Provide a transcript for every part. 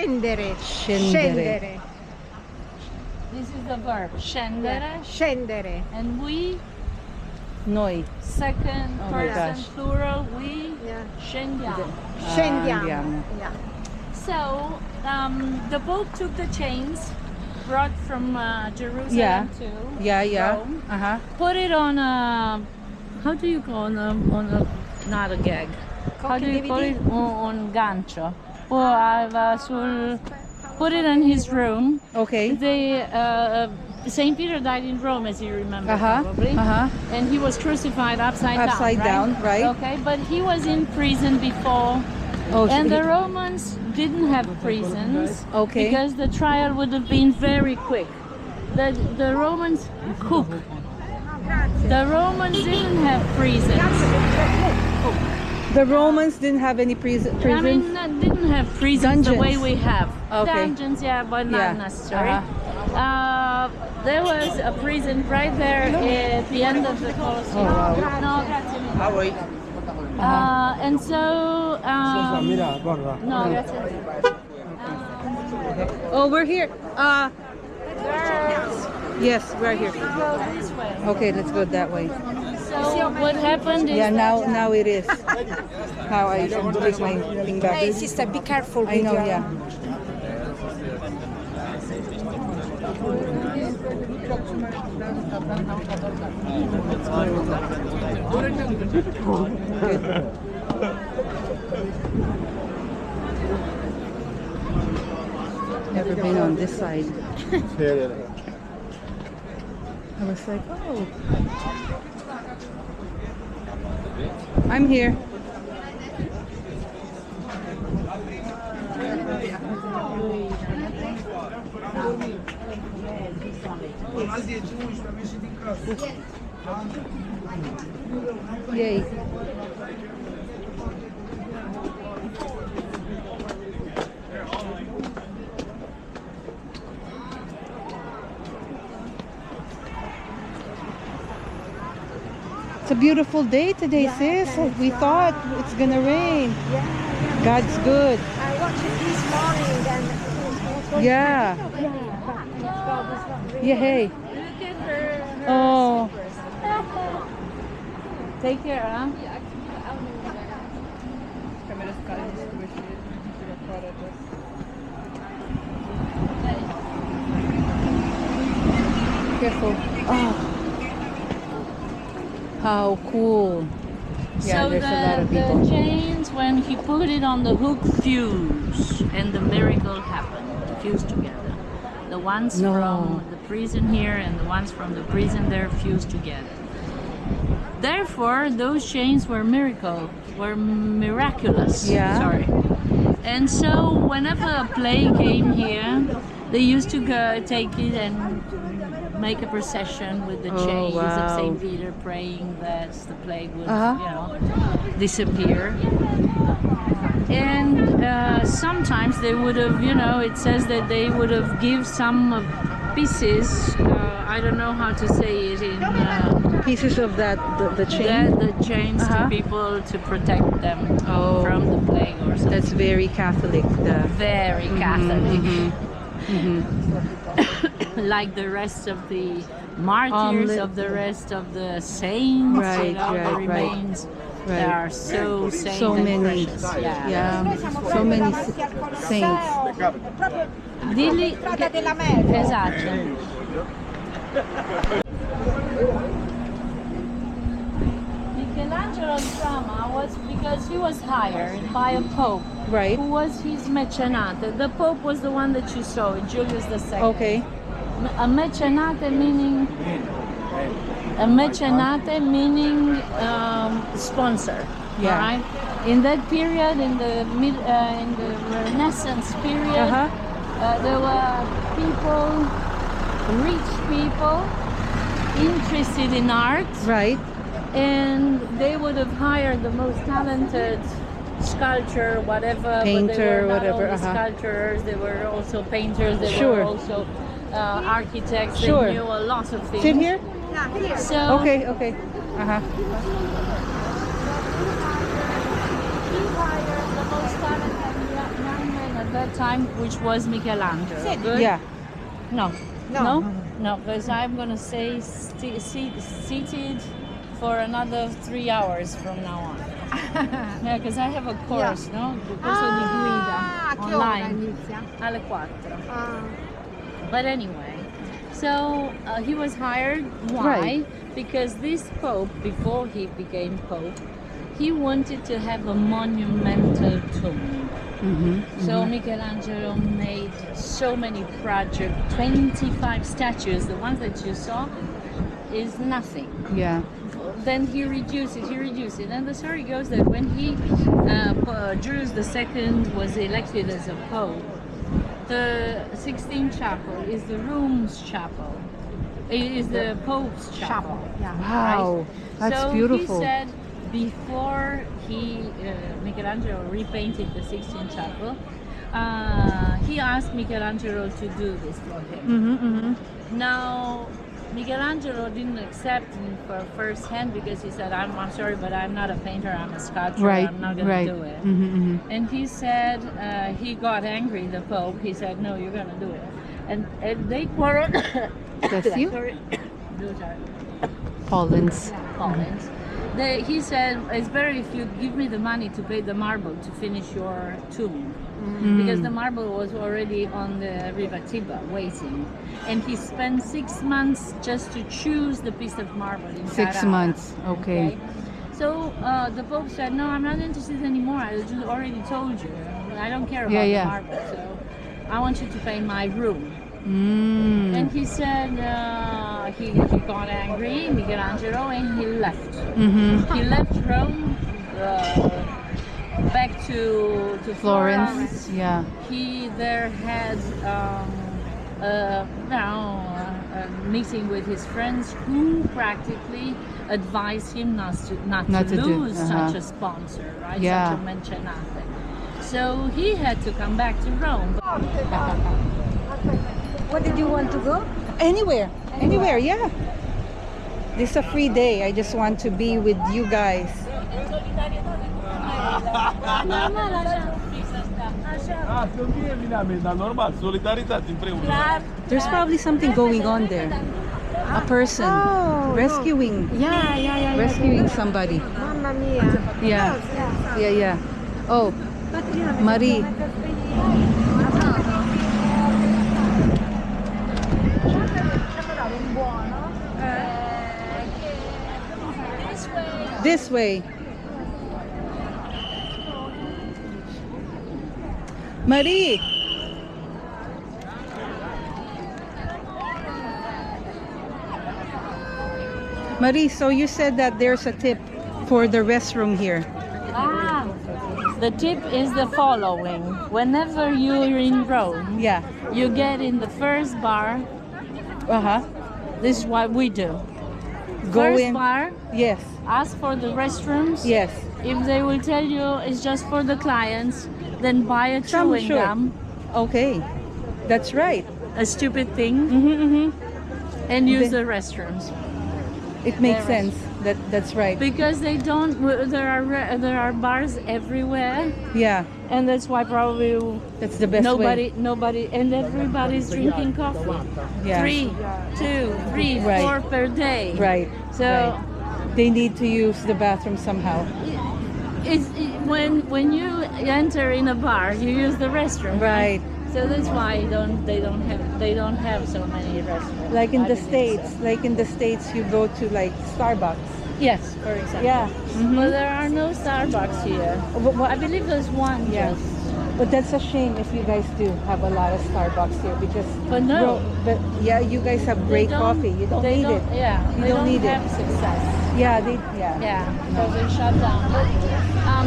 scendere. Scendere. This is the verb, scendere. Scendere. And we, Noi. second Oh my person gosh. plural, we Yeah. scendiamo. Scendiamo. Andiamo. Yeah. So the Pope took the chains brought from Jerusalem Yeah. to Yeah. Rome, Uh-huh. put it on a, how do you call it, on a, not a gag, how do you call it, on gancio, put it in his room. Okay. Saint Peter died in Rome, as you remember, Uh-huh. probably, and he was crucified upside down, right? Okay, but he was in prison before. Oh, And so the Romans didn't have prisons, Okay. because the trial would have been very quick. The Romans cook. The Romans didn't have prisons. the Romans didn't have any prisons? I mean, didn't have prisons the way Dungeons. we have. Okay. Dungeons, yeah, but not Yeah. necessary. There was a prison right there at the end of the Colosseum. Oh, wow. No, grazie mille. And so, no, grazie mille. Oh, we're here. Girls, Yes, we're here. go this way. Okay, let's go that way. So what happened is Yeah, that, now it is. How I should take my thing back. Hey, sister, be careful I with know, your... yeah. Never been on this side. I was like, oh. I'm here. Yay. It's a beautiful day today, sis. We thought it's gonna rain. God's good. I watched it this morning and it was Yeah. but thank God it's not raining. Yeah, hey. look at her Oh. Take care, huh? Careful. Oh. How cool. Yeah, So there's a lot of people. the chains, when he put it on the hook, fuse, and the miracle happened. Fused together. The ones No. from the prison here and the ones from the prison there fused together. Therefore, those chains were miraculous. Yeah. Sorry. And so, whenever a plague came here, they used to go take it and make a procession with the Oh, chains wow. of Saint Peter, praying that the plague would, Uh-huh. disappear. And sometimes they would have, it says that they would have give some pieces. I don't know how to say it in. Pieces of the chain. The chains Uh-huh. to people to protect them Oh. from the plague or something. That's very Catholic. Very Catholic. Mhm. Like the rest of the martyrs, of the rest of the saints, Right, the right. remains. They Right. are so saint So and many. precious. Yeah. Yeah. So many saints. Dilli Strada della Merda. esatto. Michelangelo's drama was because he was hired by a pope Right. who was his mecenate. The pope was the one that you saw, Julius II. Okay. A mecenate meaning sponsor. Yeah. All right. In that period, in the Renaissance period, Uh-huh. there were people, rich people, interested in art, Right. and they would have hired the most talented sculptor, whatever. But they Painter, were not whatever, only uh-huh. sculptors, they were also painters. They Sure. were also architects. Sure. They knew a lot of things. Sit here? So Okay, okay. Uh-huh. he hired the most talented young men at that time, which was Michelangelo. Good? Yeah. No. No. No, because I'm gonna stay seated for another 3 hours from now on. Yeah, because I have a course, no? Il corso di guida che ora online inizia? alle 4. Ah. But anyway, so he was hired. Why? Right. Because this Pope, before he became Pope, he wanted to have a monumental tomb. So Michelangelo made so many projects, 25 statues. The ones that you saw is nothing. Yeah. Then he reduced it. And the story goes that when Julius II was elected as a Pope, the Sixtine Chapel is the Rome's chapel. It is the Pope's chapel. Yeah. Wow. That's So beautiful. he said before Michelangelo repainted the Sixtine Chapel, he asked Michelangelo to do this for him. Now, Michelangelo didn't accept him for first hand because he said, I'm sorry, but I'm not a painter, I'm a sculptor, Right. I'm not going Right. to do it. Mm-hmm. And he said, he got angry, the Pope. He said, no, you're going to do it. And they quarreled. Bless you. Sorry. Those are Pollens. Pollens. He said, it's better if you give me the money to pay the marble to finish your tomb. Because the marble was already on the Riva Tiber waiting. And he spent 6 months just to choose the piece of marble in 6 Carrara. months. Okay. So the Pope said, no, I'm not interested anymore. I just already told you. I don't care about Yeah. the marble. So I want you to paint my room. Mm. And he said he got angry, Michelangelo, and he left. He left Rome back to Florence. Yeah. He there had a meeting with his friends who practically advised him not to to do, lose such a sponsor, right? Yeah. Such a mecenate. So he had to come back to Rome. What did you want to go? Anywhere. Anywhere, yeah. This is a free day. I just want to be with you guys. Normal, solidaritate împreună. There's probably something going on there. A person rescuing rescuing somebody. Mamma mia. Yeah. Yeah. Oh, Marie. This way. Marie. Marie, so you said that there's a tip for the restroom here. The tip is the following. Whenever you're in Rome, Yeah. you get in the first bar. Uh-huh. This is what we do. Go First in. bar, Yes. ask for the restrooms. Yes. If they will tell you it's just for the clients, then buy a chewing Sure. gum, Okay. That's right. a stupid thing, and use the restrooms. It makes There is. sense. That's right. Because they don't. There are bars everywhere, Yeah. and that's why probably That's the best way. nobody, and everybody's drinking coffee. Yeah. 3, 2, 3, Right. 4 per day. Right. So right. They need to use the bathroom somehow. when you enter in a bar, you use the restroom. Right. So that's why they don't have so many restaurants. Like in I the believe States. so. Like in the States, you go to like Starbucks. Yes, for example. Yeah. But there are no Starbucks here. I believe there's one. Yeah. Just. But that's a shame if you guys do have a lot of Starbucks here because. But no. But yeah, you guys have great They don't- coffee. You don't they need don't- it. Yeah, You they don't need it. have success. Yeah. Yeah, because they shut down.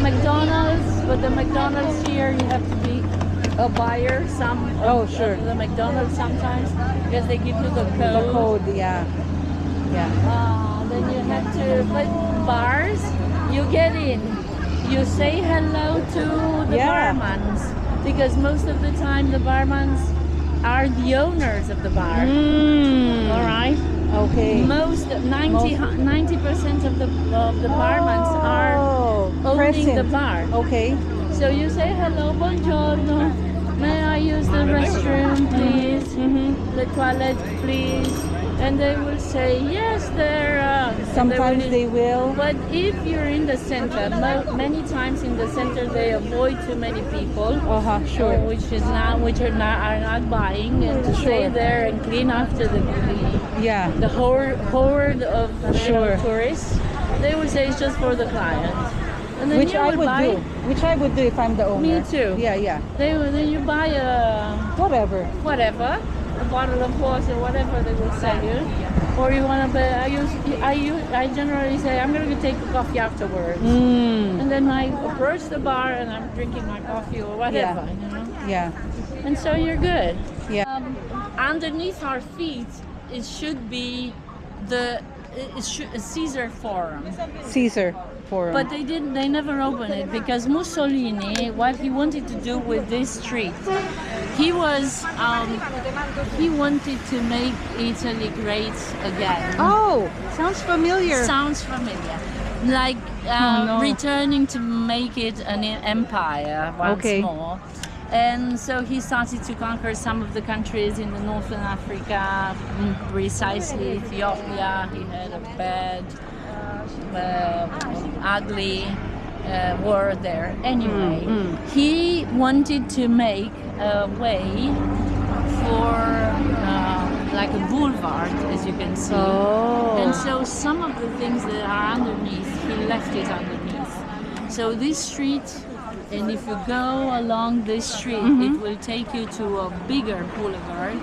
McDonald's, but the McDonald's here you have to be a buyer. Oh, sure. The McDonald's sometimes because they give you the code. The code. Yeah. Yeah. Then you have to. But bars, you get in. You say hello to the Yeah. barmans because most of the time the barmans are the owners of the bar. All right. Okay. Most 90% of the barmans are owning present. the bar. Okay. So you say hello, buongiorno, may I use the restroom, please? The toilet, please? And they will say, yes, there are. Sometimes they will. But if you're in the center, many times in the center they avoid too many people, Sure. which are not buying, and to stay there and clean after Yeah. the horde of Sure. tourists. They will say it's just for the client. And then Which you I would would buy, do. Which I would do if I'm the owner. Me too. Yeah. Then you buy Whatever. a bottle of water, whatever they will sell you. Or you want to buy, I generally say, I'm going to take a coffee afterwards. And then I approach the bar and I'm drinking my coffee or whatever, you know. Yeah. And so you're good. Yeah. Underneath our feet, it should be a Caesar Forum. Caesar Forum. But they never opened it because Mussolini, what he wanted to do with this street, he wanted to make Italy great again. Oh, sounds familiar. Sounds familiar. Like returning to make it an empire once more. And so he started to conquer some of the countries in the northern Africa, precisely Ethiopia. He had a bad, ugly war there. Anyway, he wanted to make a way for like a boulevard, as you can see. And so some of the things that are underneath, he left it underneath. So this street, and if you go along this street, it will take you to a bigger boulevard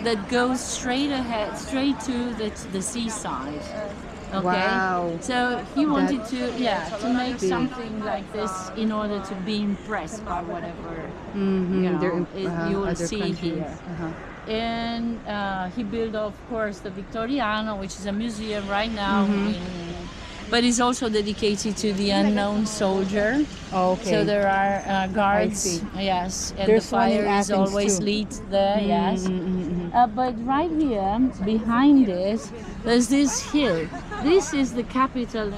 that goes straight ahead, straight to the seaside. Okay. Wow. So he wanted to make something like this in order to be impressed by whatever you will see here. And he built, of course, the Victoriano, which is a museum right now but it's also dedicated to the unknown soldier. So there are guards, yes, and There's the fire is always lit there, yes. But right here, behind it, there's this hill. This is the Capitol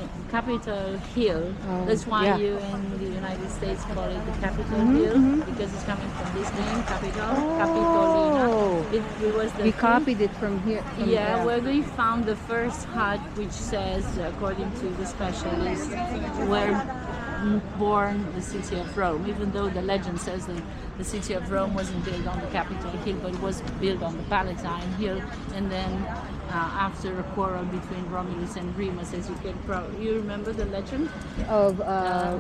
Hill. That's why you in the United States call it the Capitol Hill, because it's coming from this name, Capitolina. It was the We copied it from here. where they found the first hut, which says, according to the specialists, where born the city of Rome, even though the legend says that the city of Rome wasn't built on the Capitol Hill, but it was built on the Palatine Hill. And then after a quarrel between Romulus and Remus, as you remember the legend Of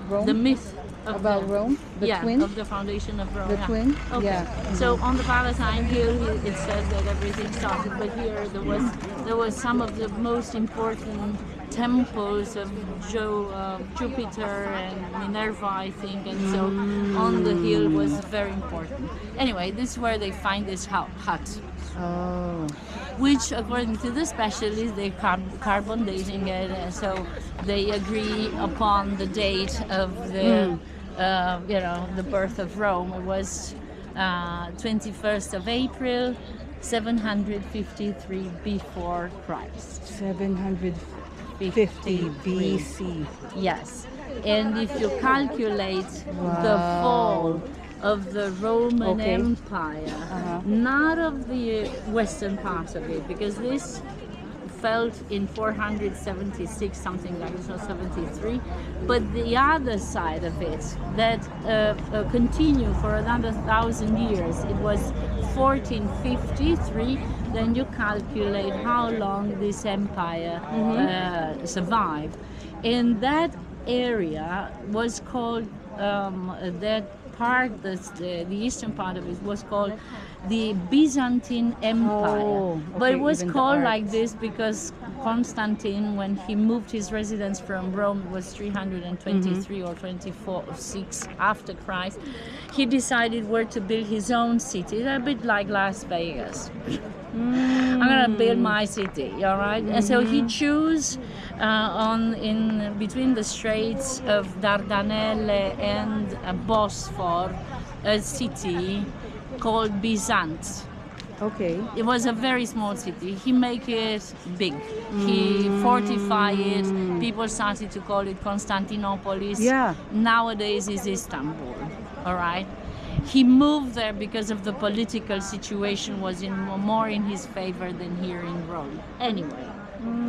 Rome? the myth About Rome? The twin? of the foundation of Rome. The twin? Okay. Yeah. So on the Palatine Hill, it says that everything started, but here there was some of the most important temples of Jupiter and Minerva, I think, and so on the hill was very important. Anyway, this is where they find this hut. Which, according to the specialists, they carbon dating it, so they agree upon the date of the the birth of Rome. It was 21st of April, 753 before Christ. 750 BC. Yes, and if you calculate the fall of the Roman Empire, not of the western part of it, because this fell in 476, something like this, or 73, but the other side of it that continued for another 1,000 years, it was 1453. Then you calculate how long this empire survived. And that area was called, that part, the eastern part of it was called the Byzantine Empire. But it was called like this because Constantine, when he moved his residence from Rome, it was 323 or 6 after Christ, he decided where to build his own city, a bit like Las Vegas. I'm gonna build my city, all right? And so he chose in between the straits of Dardanelle and Bosphore, a city called Byzance. It was a very small city. He made it big. He fortified it. People started to call it Constantinopolis. Nowadays it's Istanbul, all right? He moved there because of the political situation was more in his favor than here in Rome. Anyway,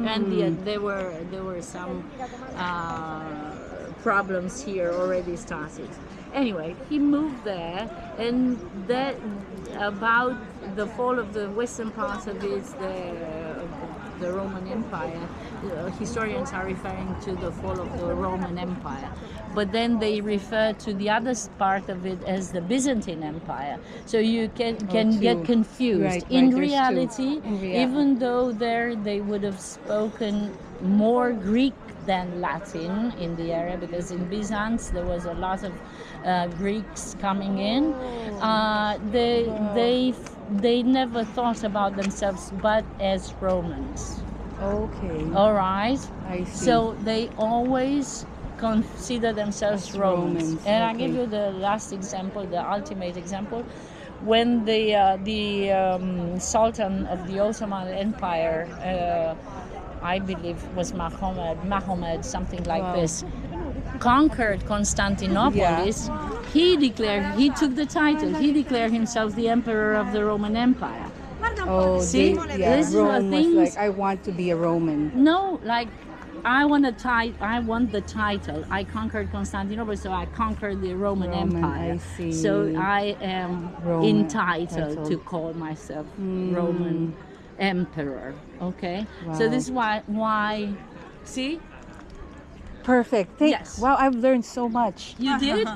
and there were some problems here already started. Anyway, he moved there, and that about the fall of the western part of it, the Roman Empire. Historians are referring to the fall of the Roman Empire, but then they refer to the other part of it as the Byzantine Empire. So you can get confused. Right, In there's reality, two. even though there they would have spoken more Greek than Latin in the area, because in Byzance there was a lot of Greeks coming in. They never thought about themselves but as Romans. Okay. All right. I see. So they always consider themselves As Romans. Romans, And I okay. give you the last example, the ultimate example. When the Sultan of the Ottoman Empire, I believe was Mahomed, something like Wow. this, conquered Constantinopolis, he took the title. He declared himself the emperor of the Roman Empire. Oh, See? This is what Rome was things- like, I want to be a Roman. No, like I want the title. I conquered Constantinople, so I conquered the Roman Empire. I see. So I am Roman entitled to call myself Roman emperor. Okay. So Wow. this is why. See, Perfect. Yes. Wow, I've learned so much. you did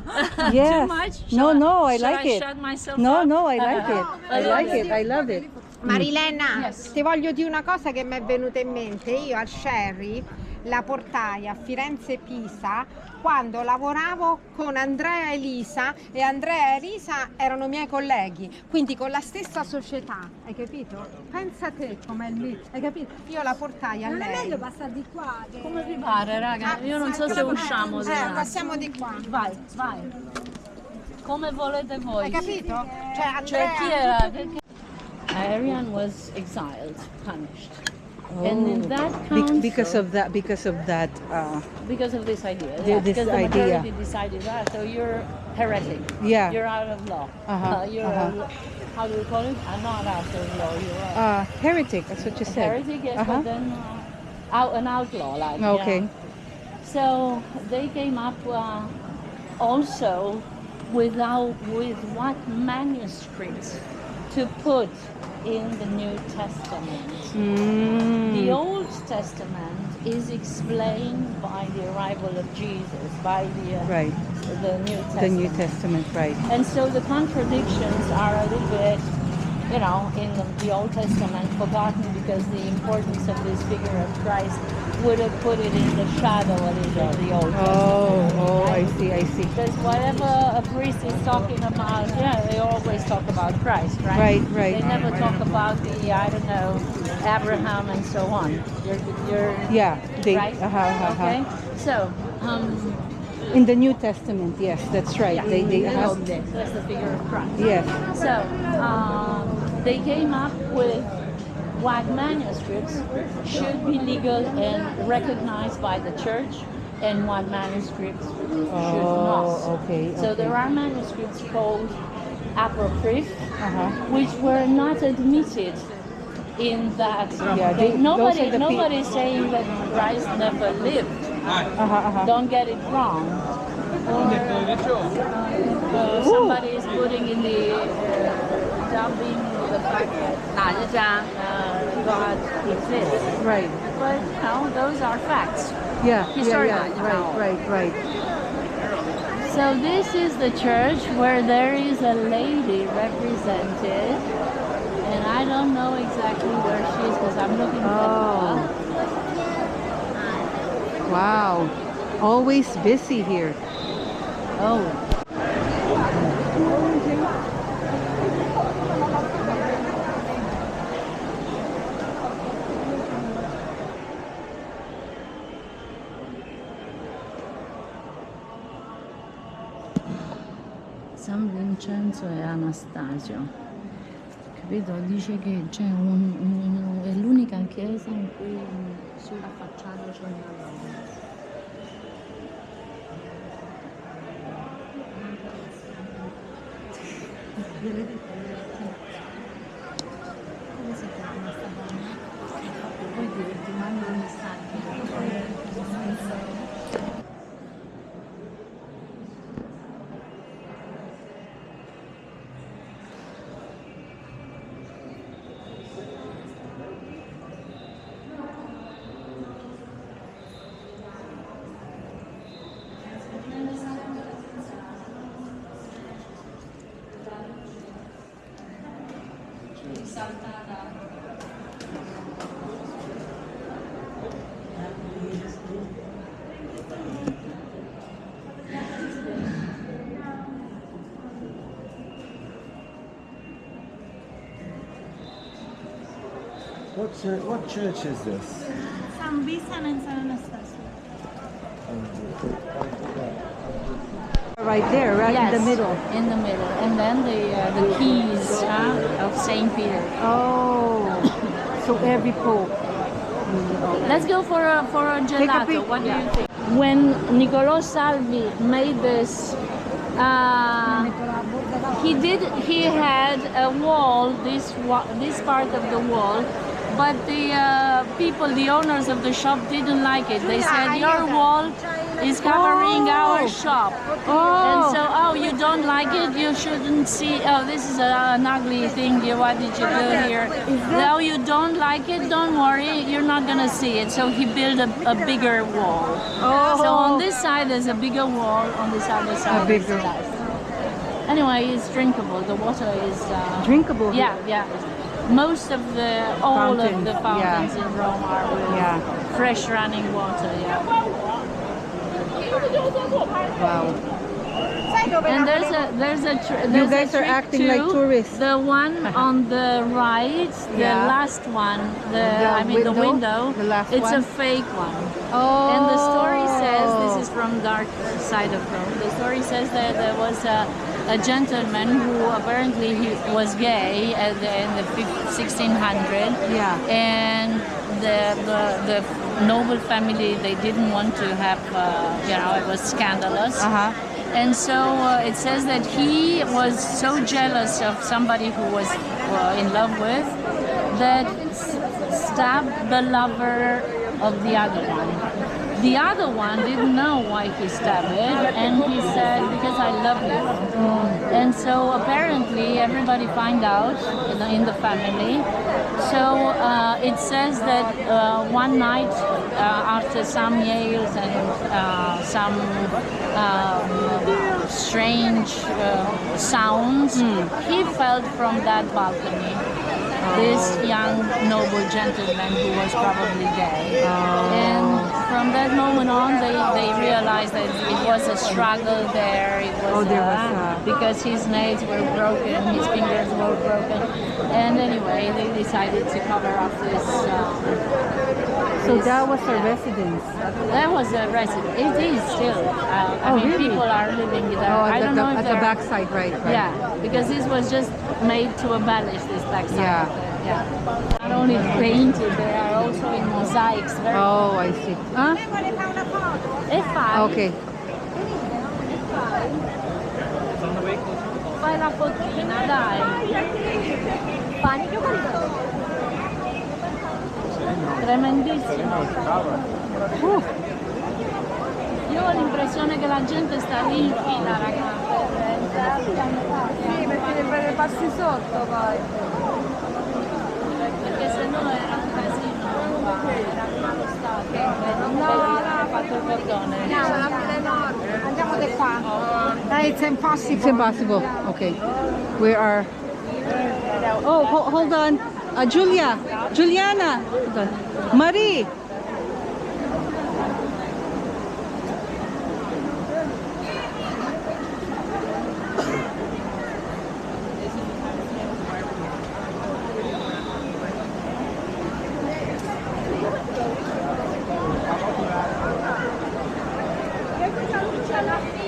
Yes. too much. No, I Should like it. Shut myself No, up? no, I like it. I like it. I love it. Marilena, Yes. ti voglio dire una cosa che mi è venuta in mente. Io al Sherry la portai a Firenze Pisa quando lavoravo con Andrea e Elisa, e Andrea e Elisa erano miei colleghi, quindi con la stessa società, hai capito? Pensa te com'è lì, hai capito? Io la portai a lei. passare di qua. Come vi pare, raga? Io non so se usciamo. Passiamo di qua. Vai, vai. Come volete voi. Hai capito? Cioè Cioè, chi Andrea era? Arian was exiled, punished. And in that council, Because of that, because of this idea. This because the idea. majority decided that, so you're heretic. Yeah. You're out of law. Uh-huh, How do we call it? Not out of law. You're heretic, that's what you a said. heretic, yes, Uh-huh. but then an outlaw, like. Okay. Yeah. So they came up also with what manuscripts to put in the New Testament. The Old Testament is explained by the arrival of Jesus, by Right. the New Testament. The New Testament, right. And so the contradictions are a little bit, in the Old Testament forgotten, because the importance of this figure of Christ would have put it in the shadow a little, the Old Testament. Oh, I right? see, I see. Because whatever a priest is talking about, they always talk about Christ, right? Right. They never talk about Abraham and so on. You're Yeah, right? Okay. So, In the New Testament, yes, that's right. yeah, They that's the figure of Christ. yes. So they came up with what manuscripts should be legal and recognized by the church, and what manuscripts should not. Okay. So there are manuscripts called apocryph, Uh-huh. which were not admitted in that. Yeah, those are the Nobody's saying that Christ never lived. Don't get it wrong. Or somebody is putting in the dubbing the fact that God exists. Right. But those are facts. Yeah. Historical. Right. So this is the church where there is a lady represented, and I don't know exactly where she is because I'm looking for her. Wow. Always busy here. Oh. San Vincenzo e Anastasio, capito? Dice che c'è è l'unica chiesa in cui sulla facciata c'è una donna. Come si chiama sta donna? Poi ti mando un messaggio. What church is this? San Vincent and San Anastasia. Right there, right in the middle. In the middle, and then the keys of Saint Peter. Oh, so every pope. Let's go for a gelato. What do you think? When Niccolò Salvi made this, he had a wall, this part of the wall, but the people, the owners of the shop, didn't like it. They said, your wall is covering our shop. And so, oh, you don't like it? You shouldn't see, oh, this is an ugly thing. What did you do here? No, you don't like it? Don't worry, you're not going to see it. So he built a bigger wall. So on this side, there's a bigger wall. On this other side, it's less. Anyway, it's drinkable. The water is... Drinkable? Yeah, yeah. Most of all of the fountains in Rome are with fresh running water, Wow. And there's a You guys are trick acting too. like tourists. The one on the right, the last one, the window, the last it's one? a fake one. Oh. And the story says, this is from dark side of Rome, the story says that there was a gentleman who apparently he was gay in the 1600s. Yeah. And the noble family, they didn't want to have, it was scandalous. And so it says that he was so jealous of somebody who was in love with that stabbed the lover of the other one. The other one didn't know why he stabbed it, and he said, because I love you. And so apparently everybody find out in the family. So it says that one night after some yells and some strange sounds, he fell from that balcony. This young noble gentleman who was probably gay. And from that moment on, they realized that it was a struggle there. It was, because his nails were broken, his fingers were broken. And anyway, they decided to cover up this. So that was a residence? That was a residence. It is still. I mean, really? people are living there. I don't know if at the backside, right? Yeah, because this was just made to embellish this backside. Yeah. Not only painted, they are also in mosaics. Oh, I see. Huh? E fai? Okay. Fai la fotina, dai. Tremendissimo. Io ho l'impressione che la gente sta lì in fila, ragazzi. Sì, perché passi sotto poi. Perché se no era un casino, era allo stato. No, fatto il cordone. Andiamo di qua. It's impossible. It's impossible. Okay. We are... Oh, hold on. Juliana. Hold on. Marie.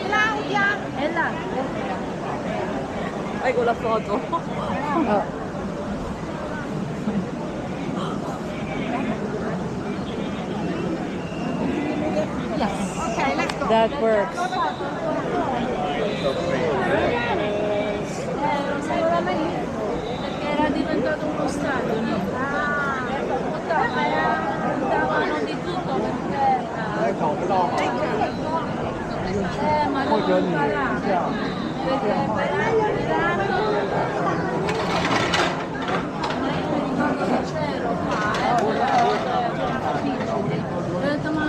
Claudia. È là. Ecco la foto. Okay, let's go. That works. inaugurato uno stadio. Davano di tutto per terra. Ma devo imparare. Perché per anni c'ero qua, ho detto ma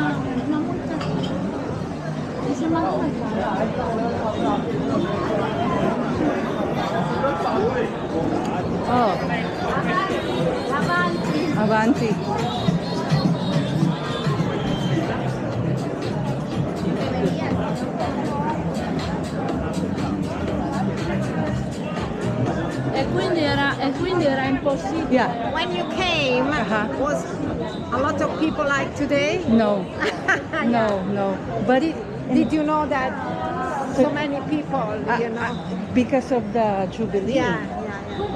molta dice ma come Oh, avanti. avanti. E quindi era impossibile. Yeah. When you came, was a lot of people like today? No. No, no. But it, Did you know that so many people, you know? because of the Jubilee. Yeah.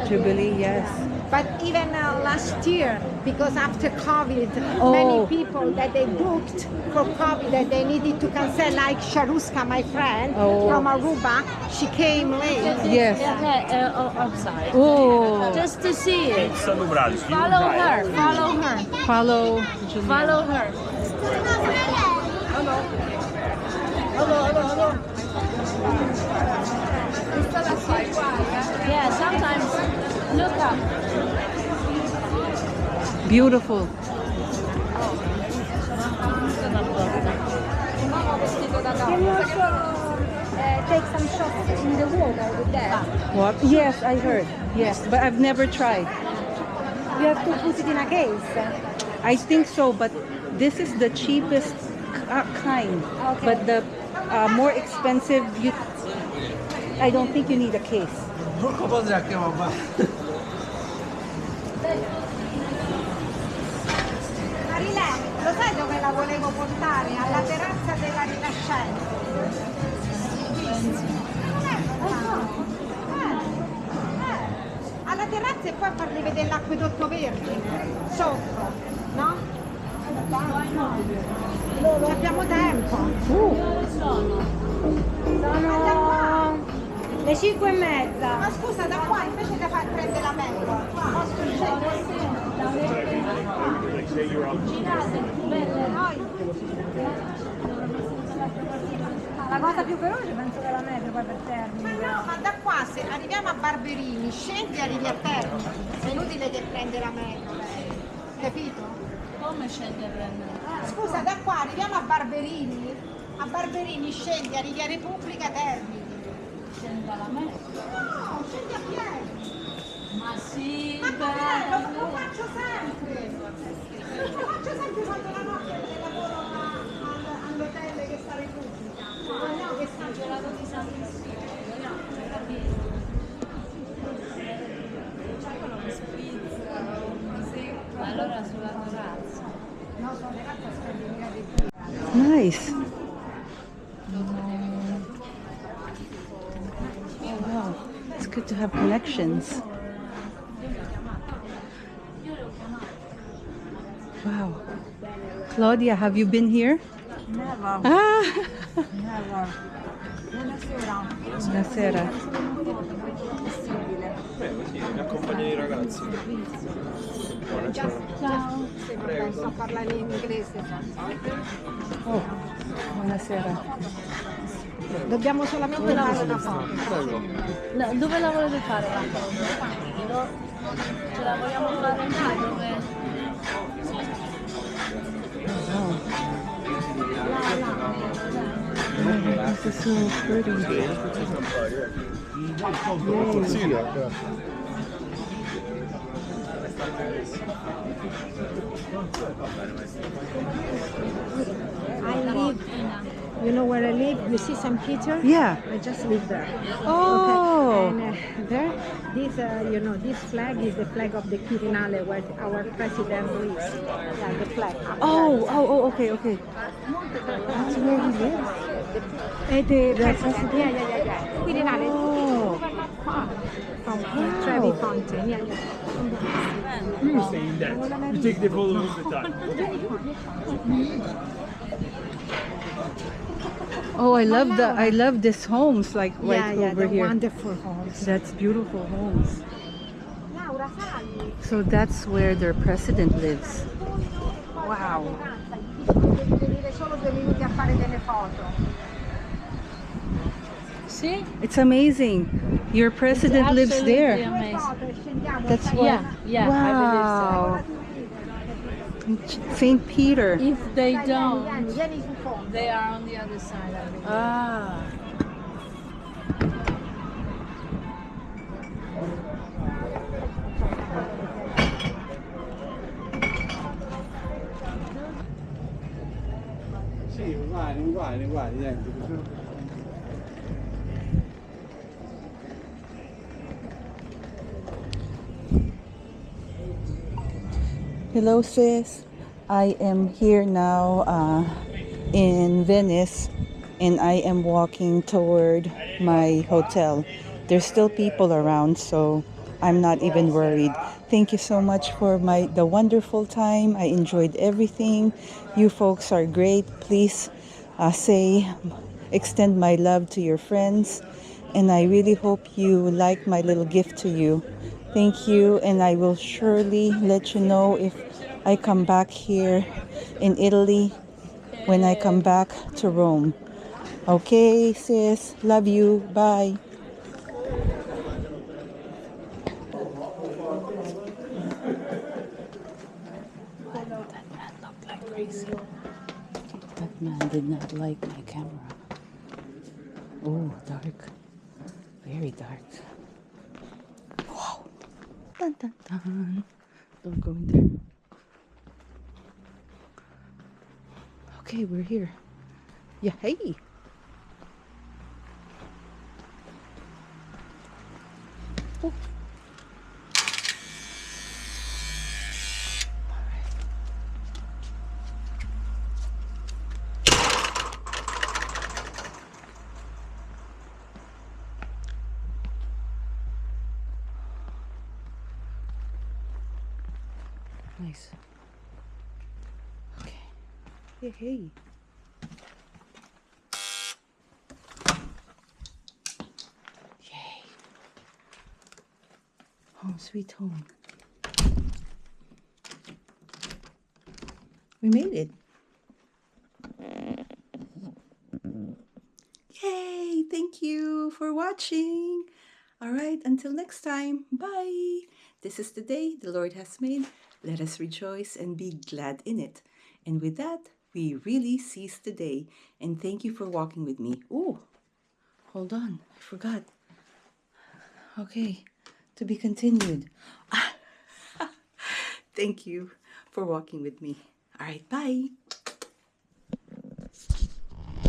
Jubilee, yes. But even last year, because after COVID, Oh. many people that they booked for COVID that they needed to cancel, like Sharuska, my friend Oh. from Aruba, she came late. Yes. Outside. Oh, Just to see it. Sono bravi. Follow her. Follow her. follow Jubilee. Follow her. Yeah, sometimes look up. Beautiful. Can you also take some shots in the water with that? What? Yes, I heard. Yes, but I've never tried. You have to put it in a case. I think so, but this is the cheapest kind. Okay. But the more expensive, I don't think you need a case. Marilè, lo sai dove la volevo portare? Alla terrazza della Rinascenza. Alla terrazza e poi a fargli vedere l'acquedotto verde sotto, no? Ci abbiamo tempo. Sono le 5:30. Ma scusa, da qua invece di far prendere la metro, posso scegliere? La cosa più veloce penso che la metro poi per Termini. No, ma da qua se arriviamo a Barberini, scendi e arrivi a Termini. È inutile che prende la metro, capito? Come scendere? Scusa, da qua arriviamo a Barberini scendi, arrivi a Repubblica Termini. Scende la metro. No, scendi a piedi. Ma sì, Ma com'è? Lo faccio sempre. Lo faccio sempre quando la notte lavoro all'hotel che sta a Repubblica. No, che sta gelato di San Crispino. Allora sulla terrazza. No, sono le razze spendi mica di più. Nice. Oh, wow. It's good to have connections. Wow. Claudia, have you been here? Never, Ah! never. Buonasera. Buonasera. Così, mi accompagna i ragazzi. Ciao. Non so parlare in inglese. Oh, buonasera. Dobbiamo solamente fare una foto. Prego. No, dove la volete fare la foto? Ce la vogliamo fare là dove? Oh. This is so pretty. I live, you know where I live? You see St. Peter? Yeah. I just live there. Oh. Okay. And there, this, you know, this flag is the flag of the Quirinale where our president lives. Yeah, the flag. Oh, okay, okay. That's where he lives. The president, yeah. Quirinale. Oh. From Trevi Fountain, yeah. Saying that. You take the photo all the time. Oh, I love this homes like right over the here. wonderful homes. That's beautiful homes. Laura, allora sali. So that's where their president lives. Wow. Devi venire solo 2 minuti a fare delle foto. See? It's amazing. Your president lives Absolutely there. amazing. Foto e scendiamo. That's sai? why. Yeah, I Wow. St. Peter. believe so. If they Dai, don't, vieni su fondo. they are on the other side, I believe. Ah. Sì, uguali, identici. Hello, sis. I am here now in Venice, and I am walking toward my hotel. There's still people around, so I'm not even worried. Thank you so much for the wonderful time. I enjoyed everything. You folks are great. Please extend my love to your friends, and I really hope you like my little gift to you. Thank you, and I will surely let you know if I come back here in Italy when I come back to Rome. Okay, sis. Love you. Bye. That man looked like crazy. That man did not like my camera. Oh, dark. Very dark. Wow. Dun, dun, dun. Don't go in there. Okay, we're here. Yeah, hey. Oh. Nice. Okay. Hey, hey. Yay. Home sweet home. We made it. Yay! Thank you for watching. All right, until next time. Bye. This is the day the Lord has made. Let us rejoice and be glad in it. And with that, we really seize the day. And thank you for walking with me. Oh, hold on. I forgot. Okay, to be continued. Thank you for walking with me. All right, bye.